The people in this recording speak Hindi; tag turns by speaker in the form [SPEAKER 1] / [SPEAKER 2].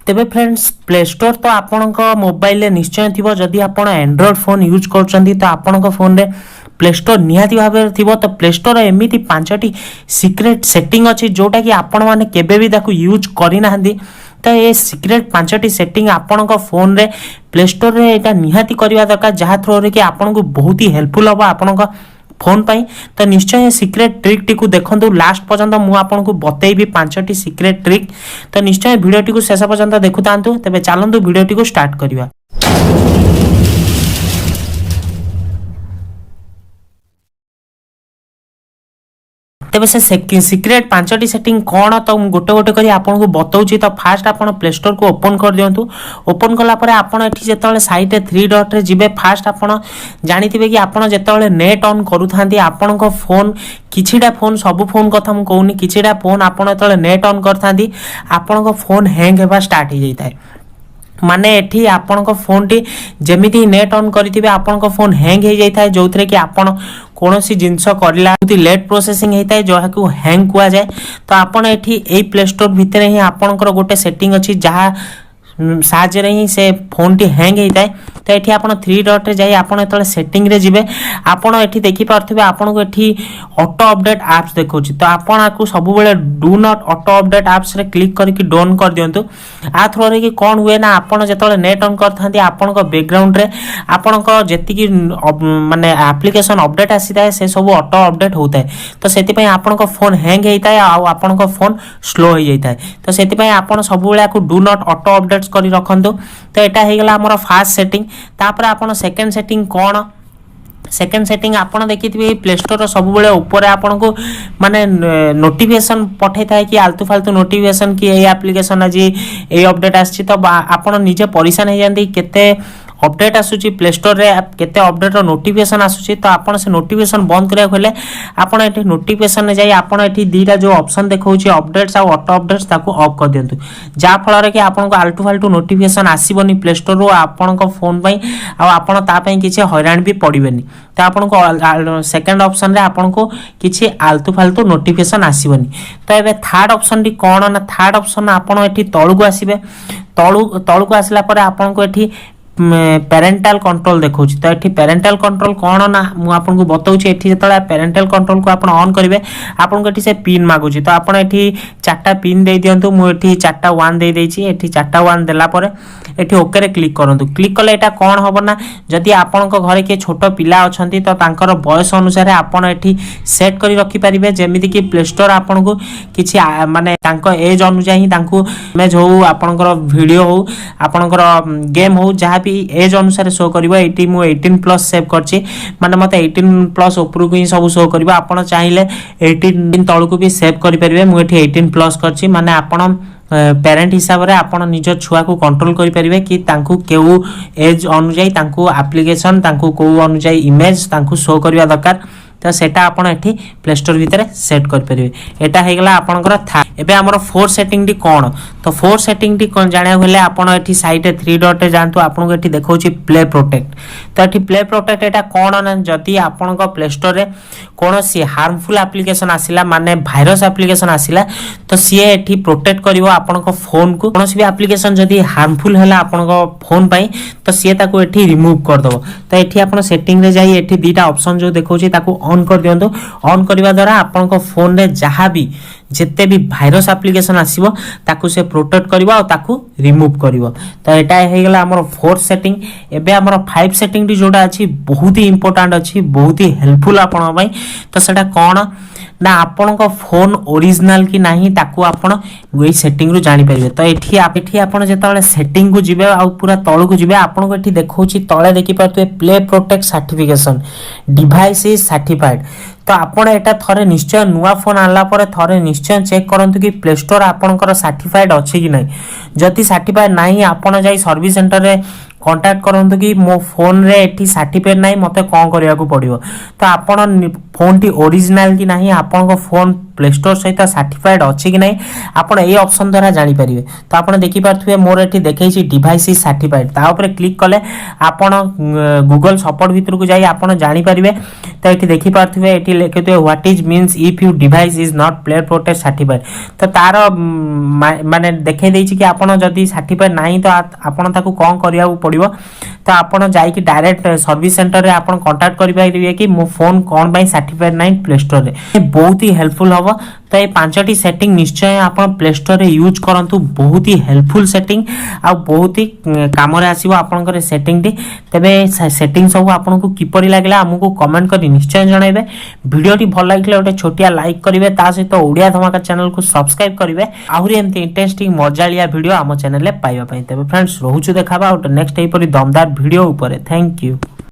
[SPEAKER 1] तेबे फ्रेंड्स प्ले स्टोर तो आपणक मोबाइल निश्चय थी जदि आप एंड्रॉइड फोन यूज कर तो आपणक फोन रे प्ले स्टोर निहाती भाव थी। तो प्ले स्टोर एमती 5टी सिक्रेट सेटिंग अच्छी जोटा कि आपण मैंने केबे भी ताकू यूज करना। तो ये सिक्रेट 5टी सेटिंग आपण फोन रे प्ले स्टोर रे एटा निहाती करवा दरकार जहाँ थ्रो रे कि आपन को बहुत ही हेल्पफुल हम आपण फोन पाई। तो निश्चय सिक्रेट ट्रिक टी को देखंतु लास्ट पर्यंत मु आपन को बतेइबी 5टी सिक्रेट ट्रिक। तो निश्चय वीडियो टी को शेष पर्यंत देखुतांतु। तेबे चलंतु वीडियो टी को स्टार्ट करिवा। तेज से सिक्रेट 5टी सेटिंग कौन तो गोटे गोटे करी आपन को बताऊँ। तो फास्ट आप प्ले स्टोर को ओपन कर दिंतु। ओपन कलापर आपड़ जो साइड 3 डॉट रे जिबे फास्ट आप जानिथिबे कि आपड़ जो नेट ऑन करूँ आपण फोन किछिटा फोन सब फोन कथा मुझे कहूनी किछिटा फोन आपड़ जो नेट ऑन करथांती आपण फोन हैंग होगा स्टार्ट हो जाता है। माने एठी आपन फोन टी जेमिति नेट ऑन करिथिबे आपन फोन हैंग हो जाता है जो थे कि आपन कौन सी जिनस करला लेट प्रोसेसिंग होता है जहाँ को हैंग कुआ जाए। तो आपन एठी ए प्ले स्टोर भितर ही आपनकर गोटे सेटिंग अच्छी जहाँ साहाଯ୍य ही से फोन टी हैंग होता है। तो ये आप 3 डॉट रे जाई आपन एतले सेटिंग रे जिबे आपन एठी देखि पारथिबे आपन को एठी ऑटो अपडेट एप्स देखौछि। तो आपन आकु सब बेले do not auto update apps रे क्लिक करके डोन कर दियंतु। आ थ्रो रे कि कोन हुए ना आपन जेतले नेट ऑन करथांती आपन को बैकग्राउंड रे आपन को जेति कि माने एप्लीकेशन अपडेट आसीता से सब ऑटो अपडेट होता है। तो सेति पय आपन को फोन हैंग होता है आ आपन को फोन स्लो हो जाता है। तो सेति पय आपन सब बेले आकु डू नॉट ऑटो अपडेट करी रखंतु। तो एटा हे गेला हमर फास्ट सेटिंग। तापर आपण सेकंड सेटिंग कौन सेकंड सेटिंग आपन देखिथिबे प्ले स्टोर सब बेले ऊपर आपन को माने नोटिफिकेशन पठै थाए कि आलतू फालतू नोटिफिकेशन कि ए एप्लीकेशन आज ए अपडेट आछि। तो आपन निजे परेशान हो जांदी केते अपडेट आसुची प्ले स्टोर रे केते अपडेट नोटिफिकेशन आसुची। तो आपन से नोटिफिकेशन बंद करिया खोले आपन एठी नोटिफिकेशन ने जाई आपन एठी दीटा जो ऑप्शन देखौची अपडेट्स आ ऑटो अपडेट्स ताको ऑफ कर दियंतु जा फल रे कि आपन को आलतू फालतू नोटिफिकेशन आसीबनी प्ले स्टोर रो आपन को फोन पई आ आपन ता पई किछि हैरान भी पड़िबेनी। तो आपन को सेकंड ऑप्शन रे आपन को किछि आलतू फालतू नोटिफिकेशन आसीबनी। तो एबे थर्ड ऑप्शन टी कोन ना थर्ड ऑप्शन आपन एठी तळु को आसीबे तळु को आसला परे आपन को एठी पेरेंटल कंट्रोल देखो। तो ये पेरेंटल कंट्रोल कौन ना मुझे आपको बताऊँ। ये जो पेरेंटल कंट्रोल को आप ऑन करेंगे आपको ये से पिन मागुची। तो आप 4टा पिन दे दिंतु मुझे 4टा 1 दे देछि। ये 4टा 1 देला परे ये ओके रे क्लिक करूँ। क्लिक कले यहाँ कौन हम ना जदि आपण घरे किए छोट पिला अच्छा तो तांकर बयस अनुसार आपड़ ये सेट कर रखिपारे जमीती कि प्ले स्टोर आपन को किसी माने एज अनुसार ही इमेज हो आपणकर वीडियो हो आपणकर गेम हो जहाँ भी एज अनुसार शो करिवो। एटी मु 18+ सेव करछि माने मते 18+ ऊपर को ही सब शो करिवो। आपण चाहिए 18 तळ को भी सेव करि परिबे। मु एठी 18+ करछि माने आपण पेरेंट हिसाब रे आपण निज छुआ को कंट्रोल करि परिबे कि तांकु केउ एज अनुसार तांकु एप्लीकेशन तांकु को अनुसार इमेज तांकु शो करिवा दरकार। तो सेटा आपण एठी प्ले स्टोर भीतर सेट कर परिबे। एटा हे गेला आपनकर था। एबे हमर फोर सेटिंग टी कोन तो फोर सेटिंग टी कोन जानिया होले आपण एठी साइड 3 डॉट रे जानतु आपन को एठी देखौची प्ले प्रोटेक्ट। तो एठी प्ले प्रोटेक्ट एटा कोन ना जदी आपन को प्ले स्टोर रे कोनोसी हार्मफुल एप्लीकेशन आसिला माने भाइरस एप्लीकेशन आसिला तो सीए एठी प्रोटेक्ट करिवो आपन को फोन को। कोनोसी भी एप्लीकेशन जदी हार्मफुल हला आपन को फोन पई तो सीए ताको एठी रिमूव कर दबो। तो एठी आपन सेटिंग रे जाई एठी दीटा ऑप्शन जो देखौची ताको ऑन कर दियंतु। ऑन करबा द्वारा आपन को फोन रे जहाँ भी जिते भी भाइरस एप्लीकेशन आसीबो ताकू से प्रोटेक्ट करिवो और ताकू रिमूव करिवो। तो एटा हे गेला हमर फोर्थ सेटिंग। एबे हमर 5 सेटिंग टी जोटा अछि बहुत ही इंपोर्टेंट अछि बहुत ही हेल्पफुल आपन पई। तो सेटा कोन ना आपन को फोन ओरिजिनल कि नाही ताकू आपन वही सेटिंग रु जानि परिबे। तो एठी आपन जेतले सेटिंग को जिबे आ पूरा तळ को जिबे आपन को एठी देखौची तळे देखि पारतु play protect certification device is certified. तो आपण एटा थरे निश्चय नुआ फोन आनला परे थरे निश्चय चेक करंतु कि प्ले स्टोर आपनकर सर्टिफाइड अछि कि नाही। जति सर्टिफाइड नाही आपण जाई सर्विस सेंटर रे कांटेक्ट करंतु कि मो फोन रे एठी सर्टिफाइड नाही मते कोन करिया को पड़ियो। तो आपण फोन टी ओरिजिनल कि नाही आपण को फोन प्ले स्टोर सहित सर्टिफाइड अच्छी कि नहीं आपण ये ऑप्शन द्वारा जानी पारिबे। तो आपण देखि पारथुबे मोर एठी देखैछि डिवाइस इज सर्टिफाइड ता ऊपर क्लिक कले आपण गूगल सपोर्ट भीतर को जाई आपण जानी पारिबे। तो एठी देखि पारथुबे एठी लिखितबे what is means if you device is not play protect certified. तो तार माने देखै दैछि कि आपण जदी सर्टिफाइड नाही तो आपण ताकू कोन करिया पड़िबो। तो आपण जाई कि डायरेक्ट सर्विस सेंटर रे आपण कांटेक्ट करि पारिबे कि मो फोन कोन बाई सर्टिफाइड नाही प्ले स्टोर रे। बहुत ही हेल्पफुल हबो। तो ये 5टी सेटिंग निश्चय आपण प्ले स्टोर रे यूज करंतु। बहुत ही हेल्पफुल सेटिंग आ बहुत ही काम रे आसीबो आपनकर सेटिंग टी। तबे सेटिंग सब आपन को किपरि लागला हमकु कमेंट करी निश्चय जणाइबे। वीडियो टी भल लागिले ओटे छोटिया लाइक करिवे ता सहित ओडिया धमाका चैनल को सब्सक्राइब करिवे। आहुरी एमती इंटरेस्टिंग मजालिया वीडियो हम चैनल ले पाइबा पई। तबे फ्रेंड्स रहूछु देखाबा नेक्स्ट एपरि दमदार वीडियो ऊपर। Thank you.